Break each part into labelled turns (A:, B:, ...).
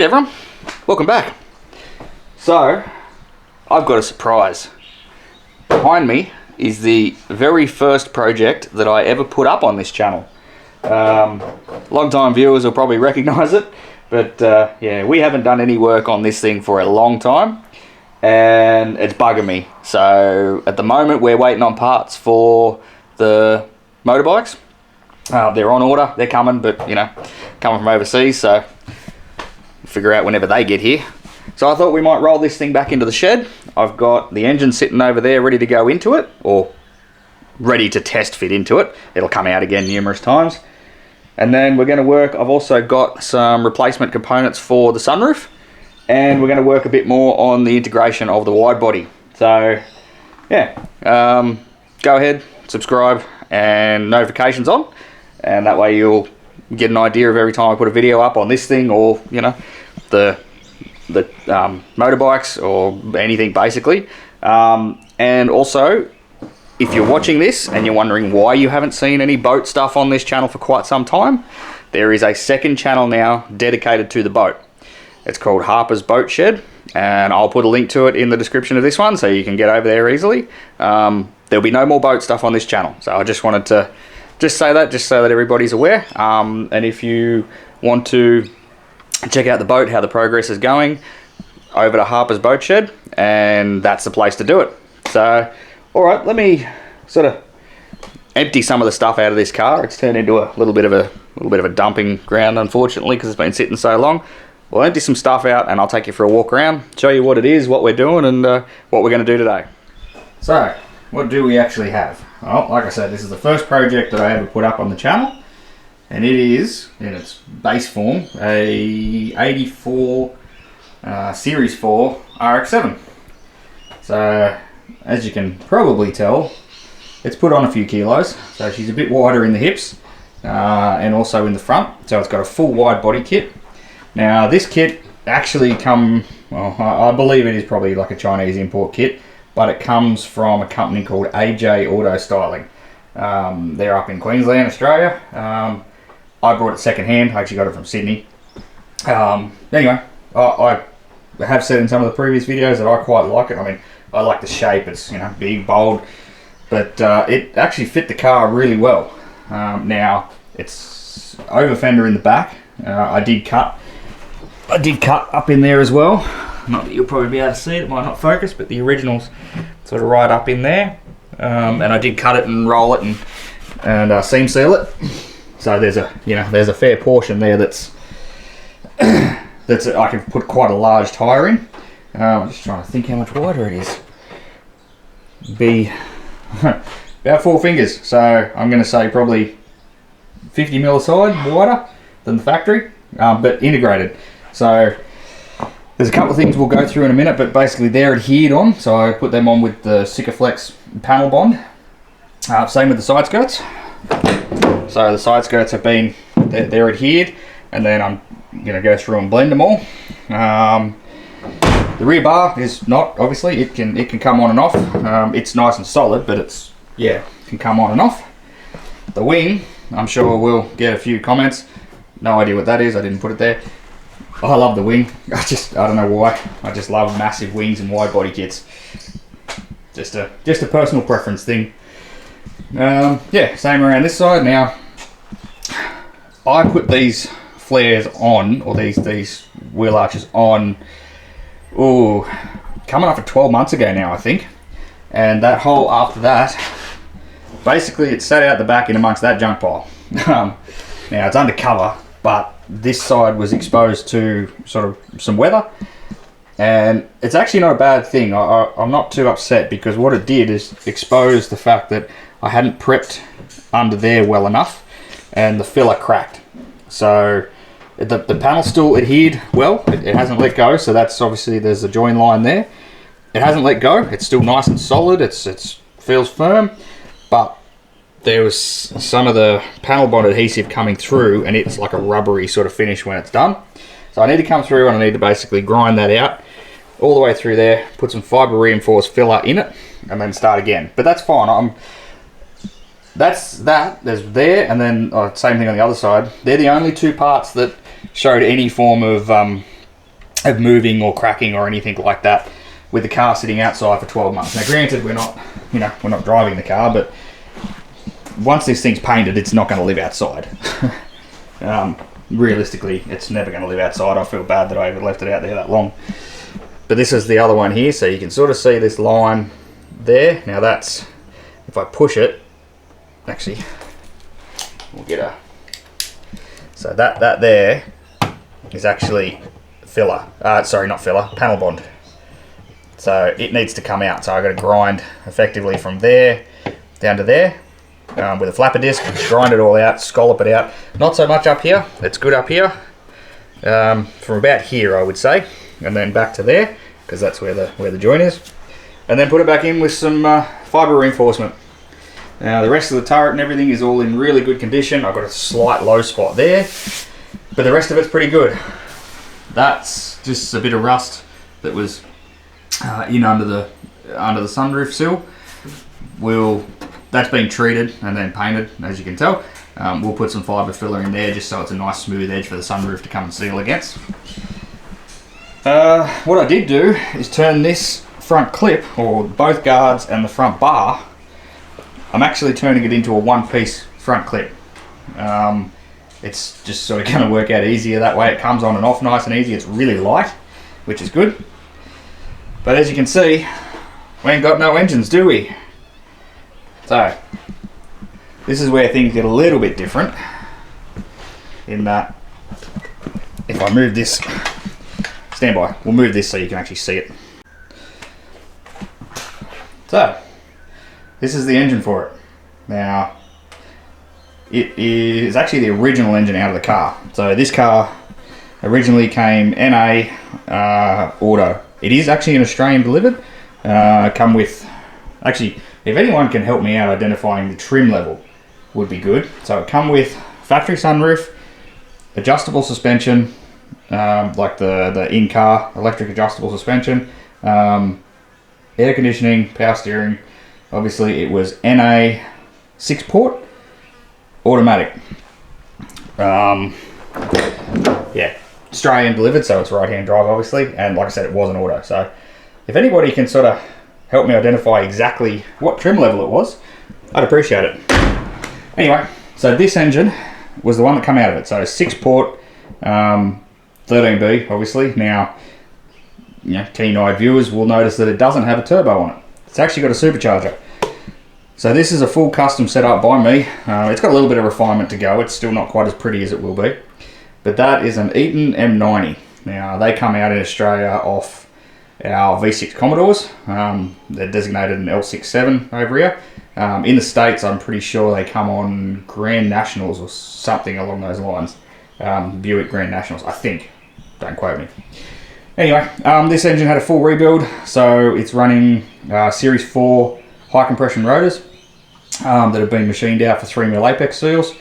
A: Hey everyone, welcome back. So, I've got a surprise. Behind me is the very first project that I ever put up on this channel. Long-time viewers will probably recognise it, but yeah, we haven't done any work on this thing for a long time, and it's bugging me. So, at the moment, we're waiting on parts for the motorbikes. They're on order, they're coming, but you know, coming from overseas, so figure out whenever they get here. So I thought we might roll this thing back into the shed. I've got the engine sitting over there ready to go into it, or ready to test fit into it. It'll come out again numerous times. And then we're going to work, I've also got some replacement components for the sunroof, and we're going to work a bit more on the integration of the wide body. So yeah, go ahead, subscribe and notifications on, and that way you'll get an idea of every time I put a video up on this thing, or you know, the motorbikes or anything basically. And also, if you're watching this and you're wondering why you haven't seen any boat stuff on this channel for quite some time, there is a second channel now dedicated to the boat. It's called Harper's Boat Shed, and I'll put a link to it in the description of this one so you can get over there easily. There'll be no more boat stuff on this channel, so I just wanted to say that just so that everybody's aware. And if you want to check out the boat, how the progress is going, over to Harper's Boat Shed, and that's the place to do it. So, all right, let me sort of empty some of the stuff out of this car. It's turned into a little bit of a dumping ground, unfortunately, because it's been sitting so long. We'll empty some stuff out, and I'll take you for a walk around, show you what it is, what we're doing, and what we're going to do today. So, what do we actually have? Well, like I said, this is the first project that I ever put up on the channel, and it is, in its base form, a 84 Series 4 RX7. So, as you can probably tell, it's put on a few kilos, so she's a bit wider in the hips, and also in the front, so it's got a full wide body kit. Now, this kit actually well, I believe it is probably like a Chinese import kit, but it comes from a company called AJ Auto Styling. They're up in Queensland, Australia. I brought it second hand. I actually got it from Sydney. Anyway, I have said in some of the previous videos that I quite like it. I mean, I like the shape. It's, you know, big, bold, but it actually fit the car really well. Now, it's over fender in the back. I did cut up in there as well. Not that you'll probably be able to see it, might not focus, but the original's sort of right up in there. And I did cut it and roll it and seam seal it. So there's a fair portion there that's I can put quite a large tyre in. I'm just trying to think how much wider it is. Be about 4 fingers. So I'm going to say probably 50 mil aside wider than the factory, but integrated. So there's a couple of things we'll go through in a minute, but basically they're adhered on, so I put them on with the Sikaflex panel bond. Same with the side skirts. So the side skirts have been, they're adhered, and then I'm going to go through and blend them all. The rear bar is not, obviously, it can come on and off. It's nice and solid, but it's, yeah, it can come on and off. The wing, I'm sure we'll get a few comments. No idea what that is, I didn't put it there. I love the wing. I don't know why. I just love massive wings and wide body kits. Just a personal preference thing. Yeah, same around this side. Now, I put these flares on, or these wheel arches on, coming up for 12 months ago now, I think. And that hole after that, basically it sat out the back in amongst that junk pile. Now it's undercover, but this side was exposed to sort of some weather, and it's actually not a bad thing. I'm not too upset, because what it did is expose the fact that I hadn't prepped under there well enough, and the filler cracked. So the panel's still adhered well, it hasn't let go, so that's obviously, there's a join line there. It hasn't let go, it's still nice and solid, it feels firm, but there was some of the panel bond adhesive coming through, and it's like a rubbery sort of finish when it's done. So I need to come through and I need to basically grind that out all the way through there, put some fibre reinforced filler in it, and then start again. But that's fine. There's there, and then same thing on the other side. They're the only two parts that showed any form of of moving or cracking or anything like that with the car sitting outside for 12 months. Now granted, we're not, we're not driving the car, but once this thing's painted, it's not going to live outside. Realistically, it's never going to live outside. I feel bad that I ever left it out there that long. But this is the other one here, so you can sort of see this line there. Now that's, if I push it, actually, we'll get a, so that there is actually filler. Sorry, not filler, panel bond. So it needs to come out. So I've got to grind effectively from there down to there with a flapper disc, grind it all out, scallop it out. Not so much up here, it's good up here. From about here, I would say, and then back to there, because that's where the joint is. And then put it back in with some fibre reinforcement. Now the rest of the turret and everything is all in really good condition. I've got a slight low spot there, but the rest of it's pretty good. That's just a bit of rust that was in under the sunroof sill. That's been treated and then painted, as you can tell. We'll put some fibre filler in there just so it's a nice smooth edge for the sunroof to come and seal against. What I did do is turn this front clip, or both guards and the front bar, I'm actually turning it into a one-piece front clip. It's just sort of going to work out easier that way. It comes on and off nice and easy. It's really light, which is good. But as you can see, we ain't got no engines, do we? So this is where things get a little bit different, in that if I move this, stand by, we'll move this so you can actually see it. So this is the engine for it. Now it is actually the original engine out of the car. So this car originally came NA auto. It is actually an Australian delivered. Come with, actually, if anyone can help me out identifying the trim level, would be good. So it come with factory sunroof, adjustable suspension, like the in-car electric adjustable suspension, air conditioning, power steering. Obviously it was NA 6-port automatic. Yeah, Australian delivered, so it's right-hand drive obviously, and like I said, it was an auto. So if anybody can sort of help me identify exactly what trim level it was, I'd appreciate it. Anyway, so this engine was the one that came out of it. So 6-port, 13B obviously. Now, keen-eyed viewers will notice that it doesn't have a turbo on it. It's actually got a supercharger. So this is a full custom setup by me. It's got a little bit of refinement to go. It's still not quite as pretty as it will be. But that is an Eaton M90. Now they come out in Australia off our V6 Commodores. They're designated an L67 over here. In the States, I'm pretty sure they come on Grand Nationals or something along those lines. Buick Grand Nationals, I think. Don't quote me. Anyway, this engine had a full rebuild, so it's running Series 4 high compression rotors that have been machined out for 3mm Apex seals,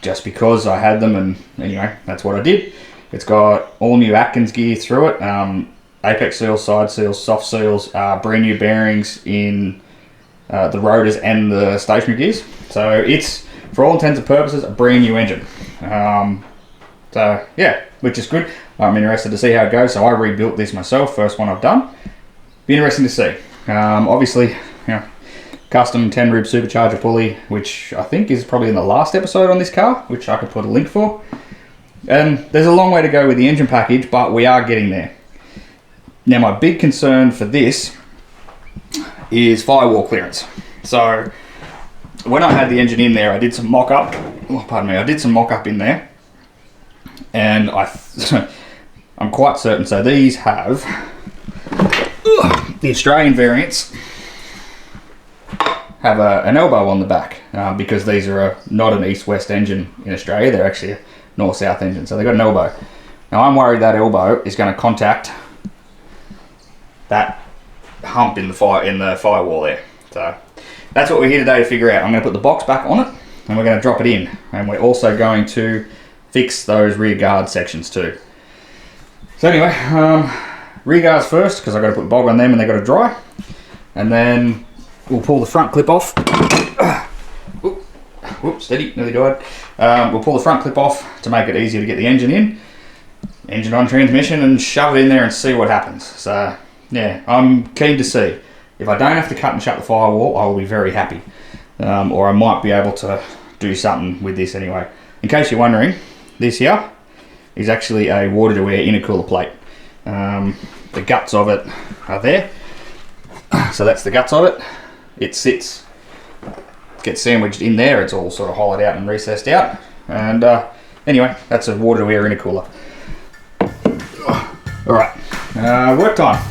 A: just because I had them, and anyway, that's what I did. It's got all new Atkins gear through it, Apex seals, side seals, soft seals, brand new bearings in the rotors and the stationary gears. So it's, for all intents and purposes, a brand new engine. So yeah, which is good. I'm interested to see how it goes. So I rebuilt this myself, first one I've done. Be interesting to see. Obviously, custom 10 rib supercharger pulley, which I think is probably in the last episode on this car, which I could put a link for. And there's a long way to go with the engine package, but we are getting there. Now my big concern for this is firewall clearance. So when I had the engine in there, I did some mock-up. Oh, pardon me, I did some mock-up in there, and I'm quite certain. So these have the Australian variants have an elbow on the back because these are not an east-west engine in Australia. They're actually a north-south engine, so they've got an elbow. Now I'm worried that elbow is going to contact that hump in the firewall there. So that's what we're here today to figure out. I'm going to put the box back on it, and we're going to drop it in, and we're also going to fix those rear guard sections too. So anyway, rear guards first, because I've got to put bog on them and they've got to dry, and then we'll pull the front clip off. Whoops, steady, nearly died. We'll pull the front clip off to make it easier to get the engine in. engine on transmission and shove it in there and see what happens. So yeah, I'm keen to see. If I don't have to cut and shut the firewall, I will be very happy. Or I might be able to do something with this anyway. In case you're wondering, this here is actually a water-to-air intercooler plate. The guts of it are there. So that's the guts of it. It gets sandwiched in there. It's all sort of hollowed out and recessed out. And anyway, that's a water-to-air intercooler. All right, work time.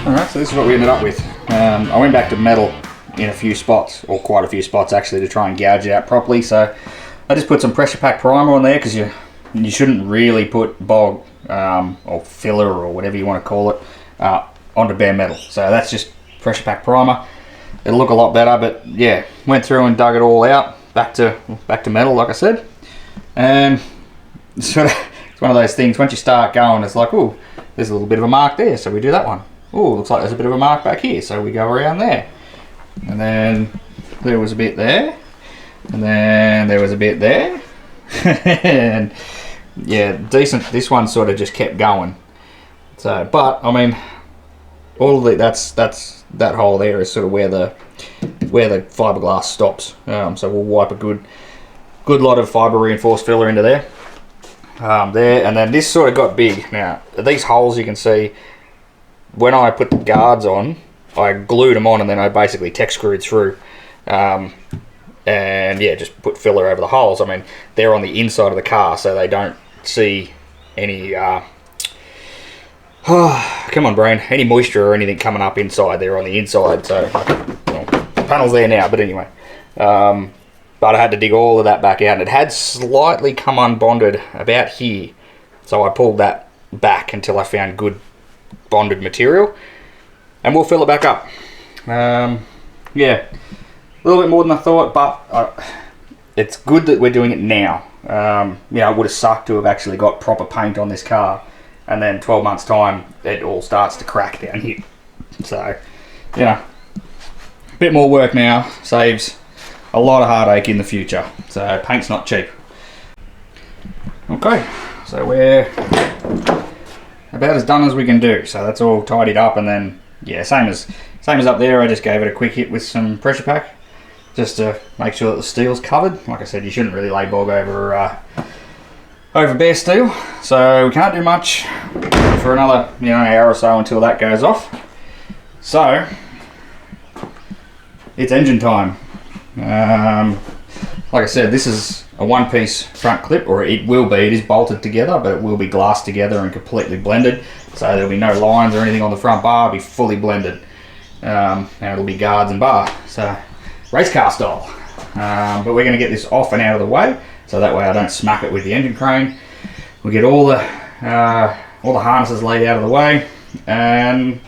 A: Alright, so this is what we ended up with. I went back to metal in a few spots, or quite a few spots actually, to try and gouge it out properly. So I just put some pressure pack primer on there, because you shouldn't really put bog or filler or whatever you want to call it onto bare metal. So that's just pressure pack primer. It'll look a lot better, but yeah, went through and dug it all out back to metal, like I said. And sort of, it's one of those things, once you start going, it's like, oh, there's a little bit of a mark there, so we do that one. Oh, looks like there's a bit of a mark back here, so we go around there. And then there was a bit there, and then there was a bit there. And yeah, decent. This one sort of just kept going. So, but I mean, all of the, that's that hole there is sort of where the fiberglass stops. So we'll wipe a good lot of fiber reinforced filler into there. There, and then this sort of got big. Now these holes you can see. When I put the guards on, I glued them on and then I basically tech screwed through. And yeah, just put filler over the holes. I mean, they're on the inside of the car, so they don't see any, come on brain, any moisture or anything coming up inside. They're on the inside, so well, the panel's there now, but anyway. But I had to dig all of that back out, and it had slightly come unbonded about here. So I pulled that back until I found good bonded material, and we'll fill it back up. Yeah, a little bit more than I thought, but it's good that we're doing it now. You know, it would have sucked to have actually got proper paint on this car, and then 12 months time it all starts to crack down here. So, you know, a bit more work now saves a lot of heartache in the future. So paint's not cheap. Okay, so we're about as done as we can do. So that's all tidied up, and then yeah, same as up there. I just gave it a quick hit with some pressure pack just to make sure that the steel's covered. Like I said, you shouldn't really lay bog over bare steel. So we can't do much for another hour or so until that goes off. So it's engine time. Like I said, this is a one-piece front clip, or it will be. It is bolted together, but it will be glassed together and completely blended. So there'll be no lines or anything on the front bar. It'll be fully blended. And it'll be guards and bar. So race car style. But we're going to get this off and out of the way, so that way I don't smack it with the engine crane. We get all the harnesses laid out of the way, and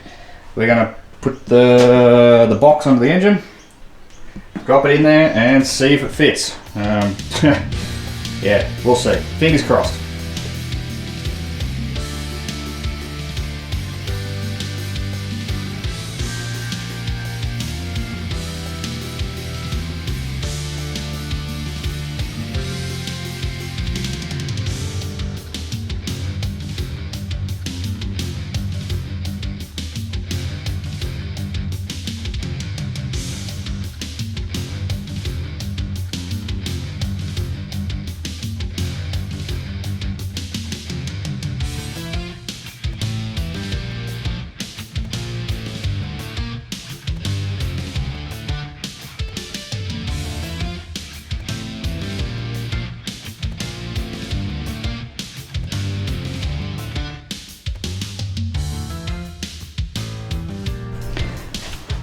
A: we're going to put the box onto the engine, drop it in there, and see if it fits. Yeah, we'll see. Fingers crossed.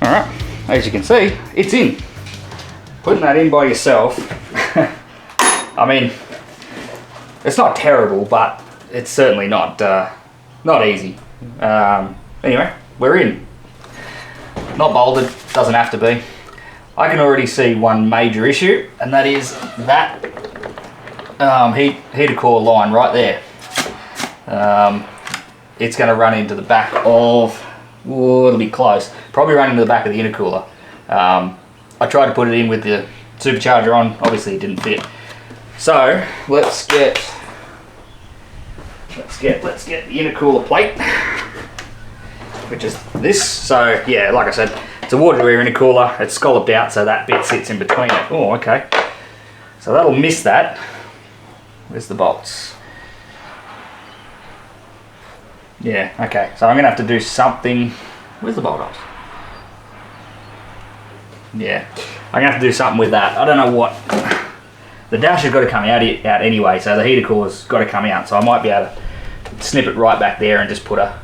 A: Alright, as you can see, it's in. Putting that in by yourself, I mean, it's not terrible, but it's certainly not easy. Anyway, we're in. Not bolted, doesn't have to be. I can already see one major issue, and that is that heater core line right there. It's going to run into the back of, oh, it'll be close, probably run into the back of the intercooler. I tried to put it in with the supercharger on, obviously it didn't fit. So let's get the intercooler plate, which is this. So yeah, like I said, it's a water wear intercooler. It's scalloped out, so that bit sits in between it. Oh, okay. So that'll miss that. Where's the bolts? Yeah, okay. So I'm gonna have to do something. Where's the bolt holes? Yeah, I'm gonna have to do something with that. I don't know what. The dash has got to come out anyway, so the heater core's got to come out. So I might be able to snip it right back there and just put a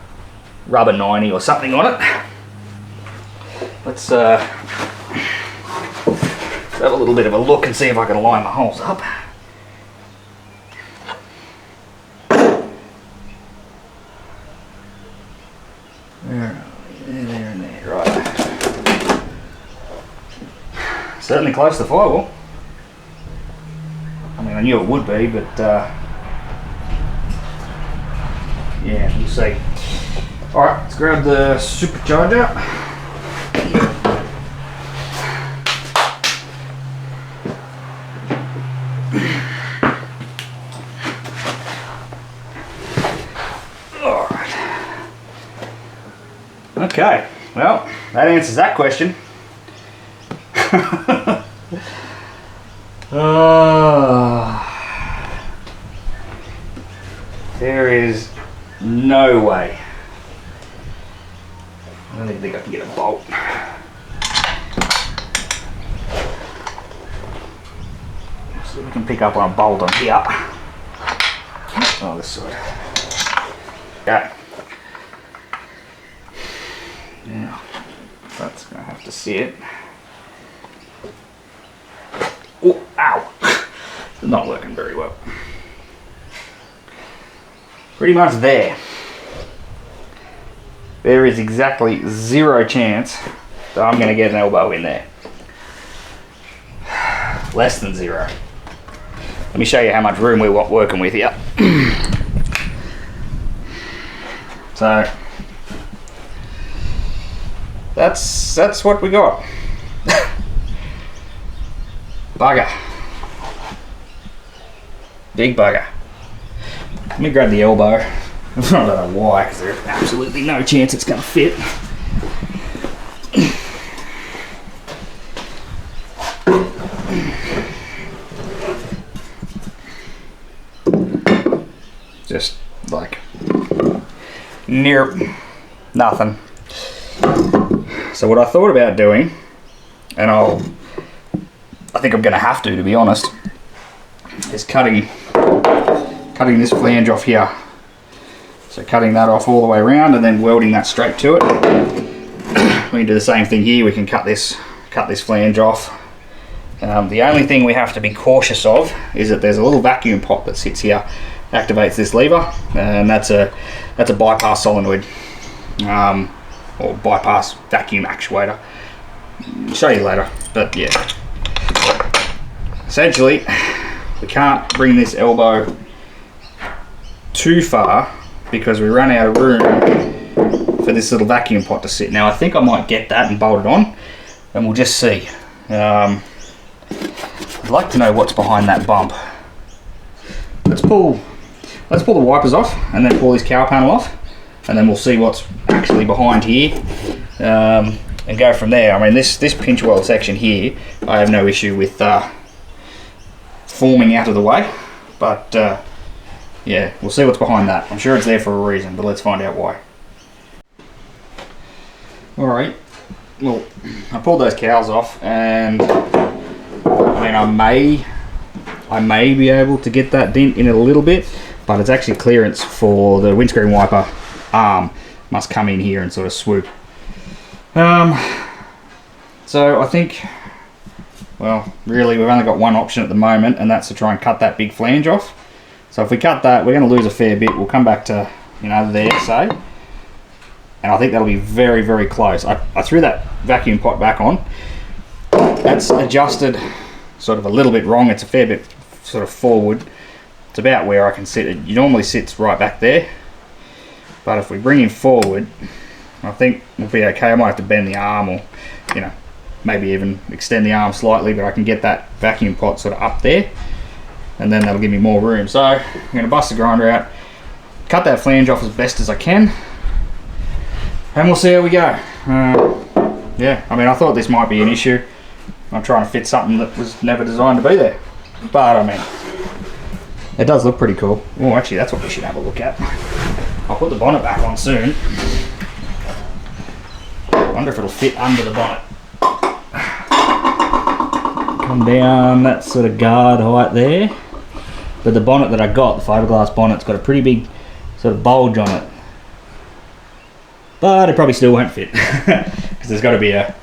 A: rubber 90 or something on it. Let's have a little bit of a look and see if I can line my holes up. There and there, right. Certainly close to Firewall. I mean, I knew it would be, but yeah, we'll see. Alright, let's grab the supercharger. Alright. Okay, well, that answers that question. There is no way. I don't even think I can get a bolt. See if we can pick up on a bolt on here. Oh, this side. Okay. Now, that's going to have to sit. Oh, ow! It's not working very well. Pretty much there. There is exactly zero chance that I'm going to get an elbow in there. Less than zero. Let me show you how much room we're working with here. So that's what we got. Bugger. Big bugger. Let me grab the elbow. I don't know why, because there's absolutely no chance it's going to fit. Just like near nothing. So what I thought about doing, and I think I'm going to have to be honest, is cutting this flange off here. So cutting that off all the way around and then welding that straight to it. We can do the same thing here. We can cut this flange off. The only thing we have to be cautious of is that there's a little vacuum pot that sits here, activates this lever, and that's a bypass solenoid or bypass vacuum actuator. I'll show you later, but yeah. Essentially, we can't bring this elbow too far because we run out of room for this little vacuum pot to sit. Now I think I might get that and bolt it on, and we'll just see. I'd like to know what's behind that bump. Let's pull the wipers off and then pull this cowl panel off, and then we'll see what's actually behind here, and go from there. I mean, this pinch weld section here, I have no issue with forming out of the way, but yeah, we'll see what's behind that. I'm sure it's there for a reason, but let's find out why. Alright, well, I pulled those cowls off, and I mean, I may be able to get that dent in it a little bit, but it's actually clearance for the windscreen wiper arm must come in here and sort of swoop. So I think, well, really we've only got one option at the moment, and that's to try and cut that big flange off. So if we cut that, we're going to lose a fair bit. We'll come back to, you know, there, say, and I think that'll be very, very close. I threw that vacuum pot back on, That's adjusted sort of a little bit wrong. It's a fair bit sort of forward. It's about where I can sit it. It normally sits right back there, but if we bring him forward, I think we'll be okay. I might have to bend the arm, or you know, maybe even extend the arm slightly, but I can get that vacuum pot sort of up there, and then that'll give me more room. So I'm going to bust the grinder out, cut that flange off as best as I can, and we'll see how we go. Yeah, I mean, I thought this might be an issue. I'm trying to fit something that was never designed to be there, but I mean, it does look pretty cool. Oh, actually, that's what we should have a look at. I'll put the bonnet back on soon. I wonder if it'll fit under the bonnet. Come down that sort of guard height there. But the bonnet that I got, the fiberglass bonnet's got a pretty big sort of bulge on it. But it probably still won't fit, because there's got to be a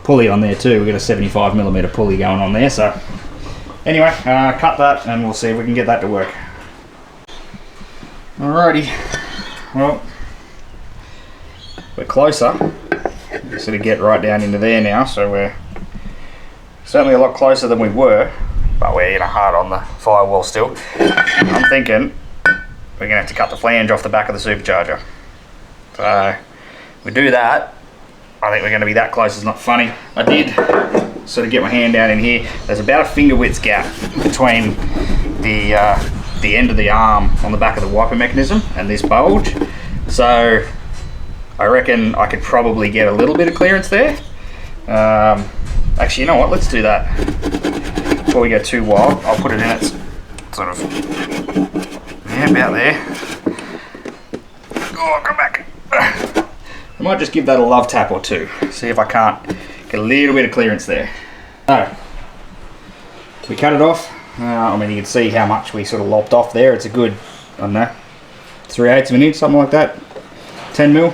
A: pulley on there too. We've got a 75mm pulley going on there. So anyway, cut that and we'll see if we can get that to work. Alrighty, well, we're closer. We sort of get right down into there now, so we're certainly a lot closer than we were, but we're hard on the firewall still. I'm thinking we're gonna have to cut the flange off the back of the supercharger. So we do that, I think we're going to be that close. It's not funny. I did sort of get my hand down in here. There's about a finger width gap between the end of the arm on the back of the wiper mechanism and this bulge. So I reckon I could probably get a little bit of clearance there. Actually, you know what? Let's do that. Before we go too wild, I'll put it in its sort of, yeah, about there. Oh, come back. I might just give that a love tap or two. See if I can't get a little bit of clearance there. So, we cut it off. I mean, you can see how much we sort of lopped off there. It's a good, I don't know, 3/8 of an inch, something like that. 10mm.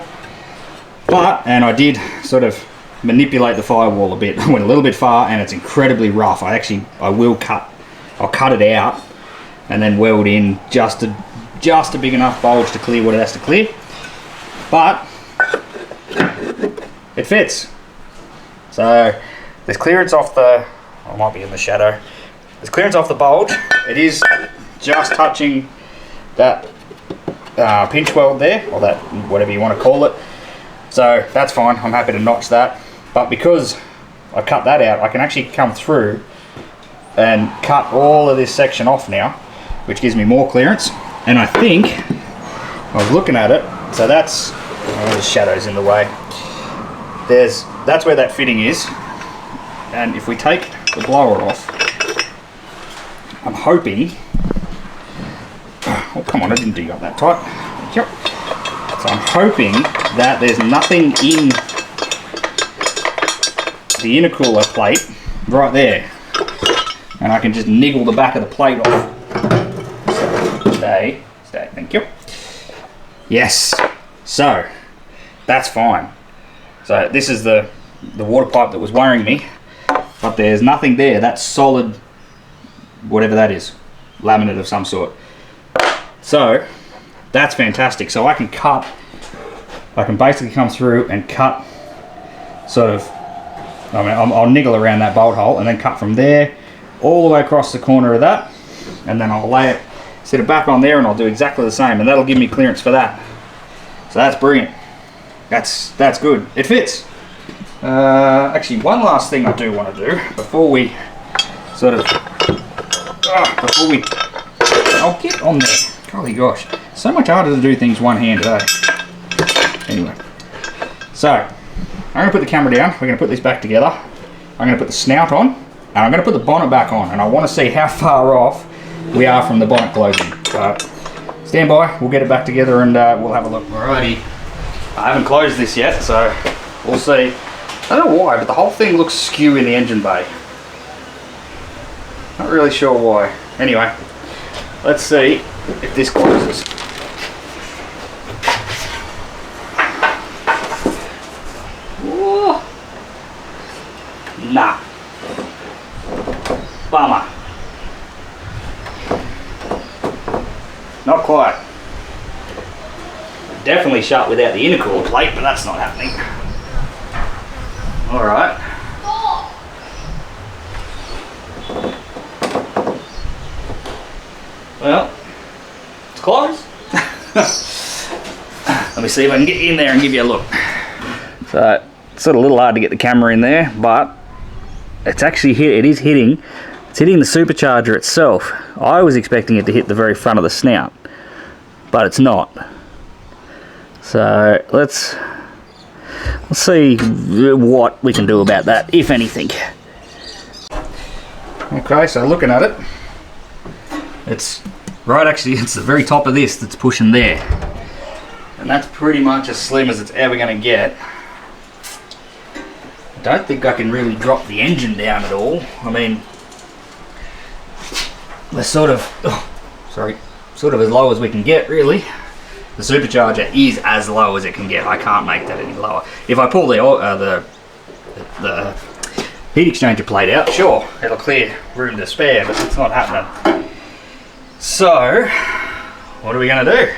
A: But, and I did sort of manipulate the firewall a bit. I went a little bit far, and it's incredibly rough. I'll cut it out and then weld in just a big enough bulge to clear what it has to clear. But it fits. So there's clearance off the, I might be in the shadow. There's clearance off the bulge. It is just touching that pinch weld there, or that, whatever you want to call it. So that's fine. I'm happy to notch that. But because I cut that out, I can actually come through and cut all of this section off now, which gives me more clearance. And I think, I was looking at it, so that's, oh, the shadow's in the way. That's where that fitting is. And if we take the blower off, I'm hoping, oh come on, I didn't dig up that tight. Yep. So I'm hoping that there's nothing in the intercooler plate right there. And I can just niggle the back of the plate off. Stay, thank you. Yes, so that's fine. So this is the water pipe that was worrying me, but there's nothing there. That's solid, whatever that is, laminate of some sort. So that's fantastic. So I can basically come through and cut sort of, I mean, I'll niggle around that bolt hole and then cut from there all the way across the corner of that, and then I'll lay it, set it back on there, and I'll do exactly the same, and that'll give me clearance for that. So that's brilliant. That's good. It fits. Actually, one last thing I do want to do before we sort of, I'll get on there. Golly gosh, so much harder to do things one-handed, eh? Anyway, so I'm going to put the camera down. We're going to put this back together. I'm going to put the snout on, and I'm going to put the bonnet back on, and I want to see how far off we are from the bonnet closing. So stand by, we'll get it back together and we'll have a look. Alrighty, I haven't closed this yet, so we'll see. I don't know why, but the whole thing looks skew in the engine bay. Not really sure why. Anyway, let's see if this closes. Whoa. Nah. Bummer. Not quite. Definitely shut without the intercooler plate, but that's not happening. Alright. Well, it's closed. Let me see if I can get in there and give you a look. So it's sort of a little hard to get the camera in there, but it's actually it's hitting the supercharger itself. I was expecting it to hit the very front of the snout, but it's not. So let's see what we can do about that, if anything. Okay, so looking at it, it's right, actually it's the very top of this that's pushing there, and that's pretty much as slim as it's ever going to get. I don't think I can really drop the engine down at all. I mean, we're sort of as low as we can get, really. The supercharger is as low as it can get. I can't make that any lower. If I pull the heat exchanger plate out, sure, it'll clear room to spare, but it's not happening. So, what are we going to do?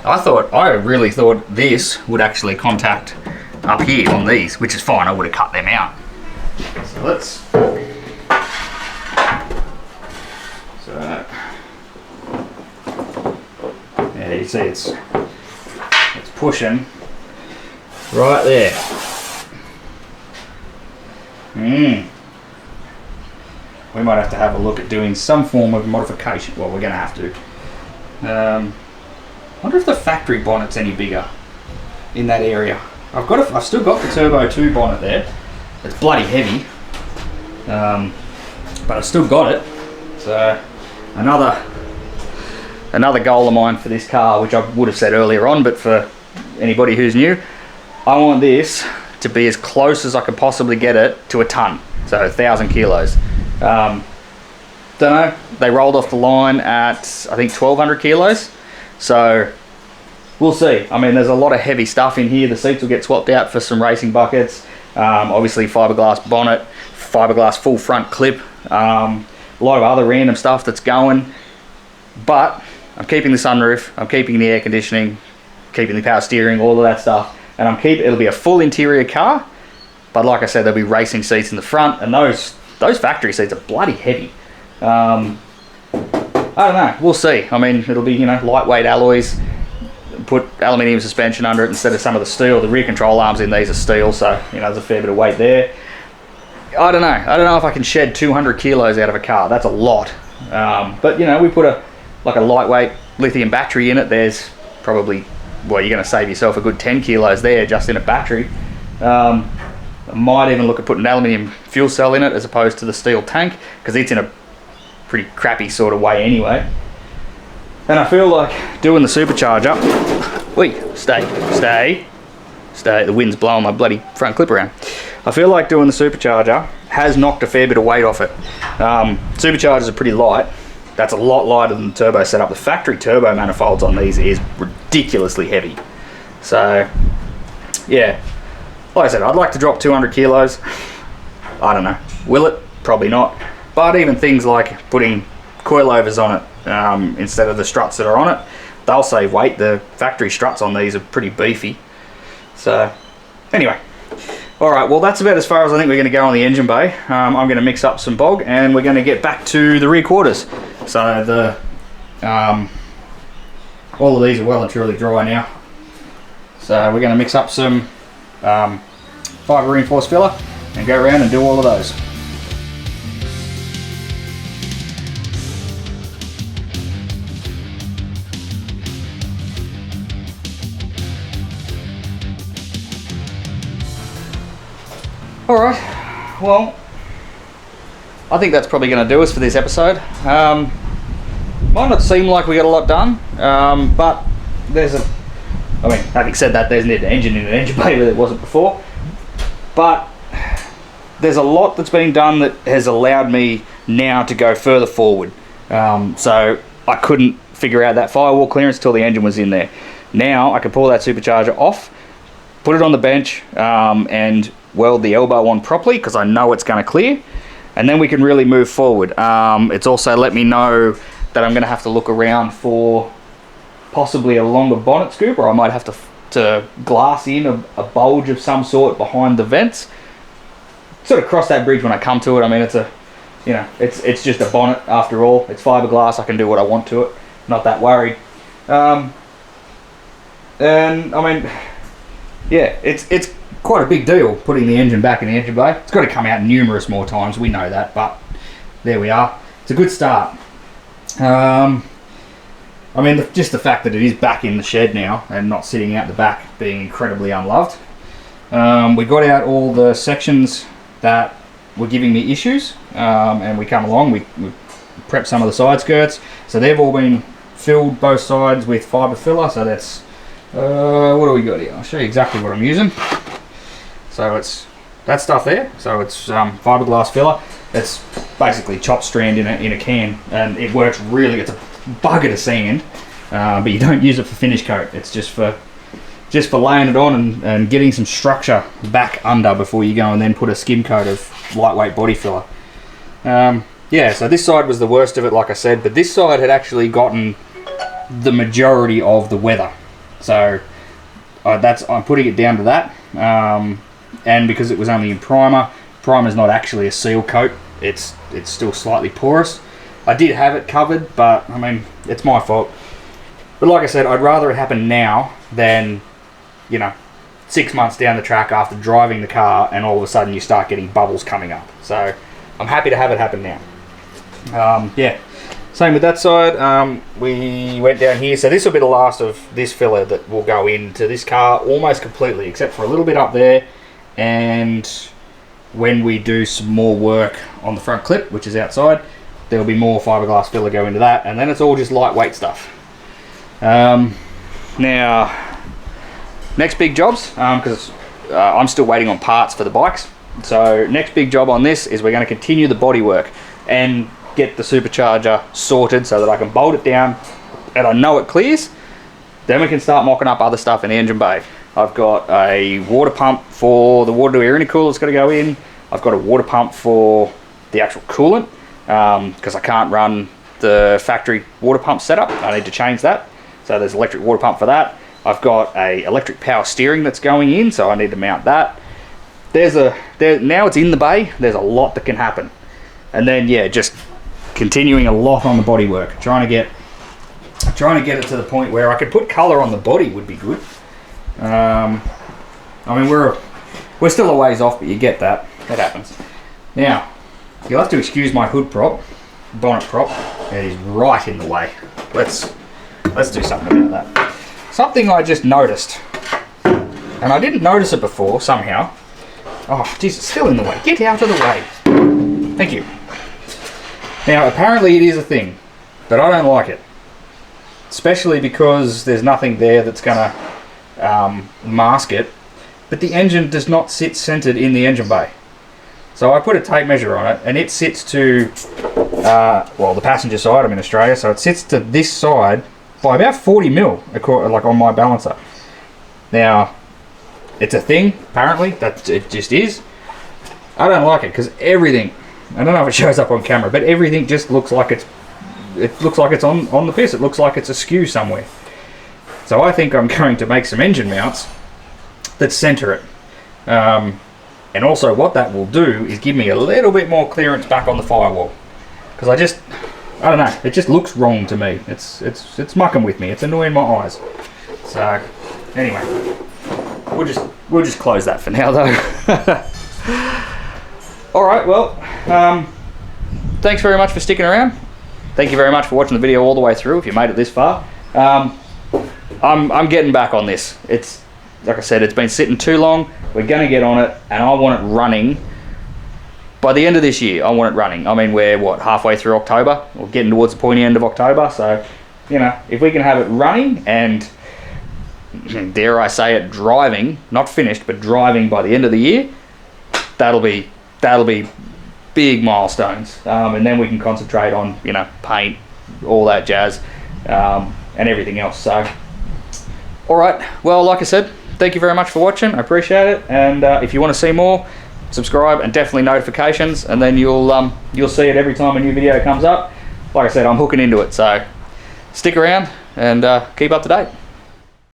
A: I really thought this would actually contact up here on these, which is fine. I would have cut them out. So let's. Yeah, you see it's pushing right there. We might have to have a look at doing some form of modification. Well, we're going to have to. I wonder if the factory bonnet's any bigger in that area. I've still got the Turbo 2 bonnet there. It's bloody heavy, but I've still got it. So another goal of mine for this car, which I would have said earlier on, but for anybody who's new, I want this to be as close as I could possibly get it to a ton, so 1,000 kilos. Don't know, they rolled off the line at I think 1,200 kilos, so we'll see. I mean, there's a lot of heavy stuff in here. The seats will get swapped out for some racing buckets, obviously fiberglass bonnet, fiberglass full front clip, a lot of other random stuff that's going, but I'm keeping the sunroof, I'm keeping the air conditioning, keeping the power steering, all of that stuff, and it'll be a full interior car, but like I said, there'll be racing seats in the front, and those factory seats are bloody heavy. I don't know, we'll see. I mean, it'll be, lightweight alloys, put aluminium suspension under it instead of some of the steel. The rear control arms in these are steel, so there's a fair bit of weight there. I don't know if I can shed 200 kilos out of a car. That's a lot. But we put a lightweight lithium battery in it. There's probably, well, you're going to save yourself a good 10 kilos there just in a battery. I might even look at putting an aluminium fuel cell in it as opposed to the steel tank, because it's in a pretty crappy sort of way anyway. And I feel like doing the supercharger. Stay. The wind's blowing my bloody front clip around. I feel like doing the supercharger has knocked a fair bit of weight off it. Superchargers are pretty light. That's a lot lighter than the turbo setup. The factory turbo manifolds on these is ridiculously heavy. So, yeah. Like I said, I'd like to drop 200 kilos. I don't know. Will it? Probably not. But even things like putting coilovers on it instead of the struts that are on it, they'll save weight. The factory struts on these are pretty beefy. So, anyway. Alright, well that's about as far as I think we're going to go on the engine bay. I'm going to mix up some bog and we're going to get back to the rear quarters. So all of these are well and truly dry now. So we're going to mix up some fibre reinforced filler and go around and do all of those. Alright, well, I think that's probably going to do us for this episode. Might not seem like we got a lot done, but having said that, there's an engine in an engine bay that there wasn't before. But there's a lot that's been done that has allowed me now to go further forward. So I couldn't figure out that firewall clearance till the engine was in there. Now I can pull that supercharger off, put it on the bench, and weld the elbow on properly because I know it's going to clear, and then we can really move forward. It's also let me know that I'm going to have to look around for possibly a longer bonnet scoop, or I might have to glass in a bulge of some sort behind the vents. Sort of cross that bridge when I come to it. I mean, it's a you know, it's just a bonnet after all. It's fiberglass. I can do what I want to it. Not that worried. And I mean, yeah, it's quite a big deal putting the engine back in the engine bay. It's got to come out numerous more times. We know that, but there we are. It's a good start. I mean, just the fact that it is back in the shed now and not sitting out the back being incredibly unloved. We got out all the sections that were giving me issues, and we come along, we prepped some of the side skirts, so they've all been filled both sides with fibre filler. So that's, what do we got here? I'll show you exactly what I'm using. So it's that stuff there, so it's fiberglass filler. It's basically chopped strand in a can, and it works really. It's a bugger to sand, but you don't use it for finish coat. It's just for laying it on and getting some structure back under before you go and then put a skim coat of lightweight body filler. Yeah, so this side was the worst of it, like I said, but this side had actually gotten the majority of the weather. So I'm putting it down to that, and because it was only in primer's not actually a seal coat. It's still slightly porous. I did have it covered, but I mean, it's my fault. But like I said, I'd rather it happen now than, you know, 6 months down the track after driving the car and all of a sudden you start getting bubbles coming up. So I'm happy to have it happen now. Yeah, same with that side. We went down here, so this will be the last of this filler that will go into this car almost completely, except for a little bit up there, and when we do some more work on the front clip, which is outside, there'll be more fiberglass filler go into that, and then it's all just lightweight stuff. Now, next big jobs, because I'm still waiting on parts for the bikes. So next big job on this is we're going to continue the bodywork and get the supercharger sorted so that I can bolt it down and I know it clears. Then we can start mocking up other stuff in the engine bay. I've got a water pump for the water to air intercooler that's got to go in. I've got a water pump for the actual coolant, because I can't run the factory water pump setup. I need to change that. So there's electric water pump for that. I've got a electric power steering that's going in, so I need to mount that. Now it's in the bay, there's a lot that can happen. And then yeah, just continuing a lot on the bodywork, trying to get it to the point where I could put colour on the body would be good. I mean, we're still a ways off, but you get that. That happens. Now, you'll have to excuse my hood prop, bonnet prop. It is right in the way. Let's do something about that. Something I just noticed, and I didn't notice it before somehow. Oh, geez, it's still in the way. Get out of the way. Thank you. Now, apparently it is a thing, but I don't like it. Especially because there's nothing there that's going to mask it. But the engine does not sit centered in the engine bay. So I put a tape measure on it, and it sits to, well, the passenger side. I'm in Australia, so it sits to this side by about 40 mil, like on my balancer. Now, it's a thing, apparently, that it just is. I don't like it, because everything, I don't know if it shows up on camera, but everything just looks like it's on the piss. It looks like it's askew somewhere. So I think I'm going to make some engine mounts that center it. And also what that will do is give me a little bit more clearance back on the firewall. Because I don't know, it just looks wrong to me. It's mucking with me, it's annoying my eyes. So, anyway, we'll just close that for now though. Alright, well, thanks very much for sticking around. Thank you very much for watching the video all the way through if you made it this far. I'm getting back on this. It's, like I said, it's been sitting too long. We're going to get on it, and I want it running. By the end of this year, I want it running. I mean, we're, what, halfway through October? We're getting towards the pointy end of October, so, you know, if we can have it running and, dare I say it, driving, not finished, but driving by the end of the year, that'll be big milestones. And then we can concentrate on, you know, paint, all that jazz, and everything else. So, alright, well, like I said, thank you very much for watching. I appreciate it. And if you want to see more, subscribe and definitely notifications, and then you'll see it every time a new video comes up. Like I said, I'm hooking into it, so stick around and keep up to date.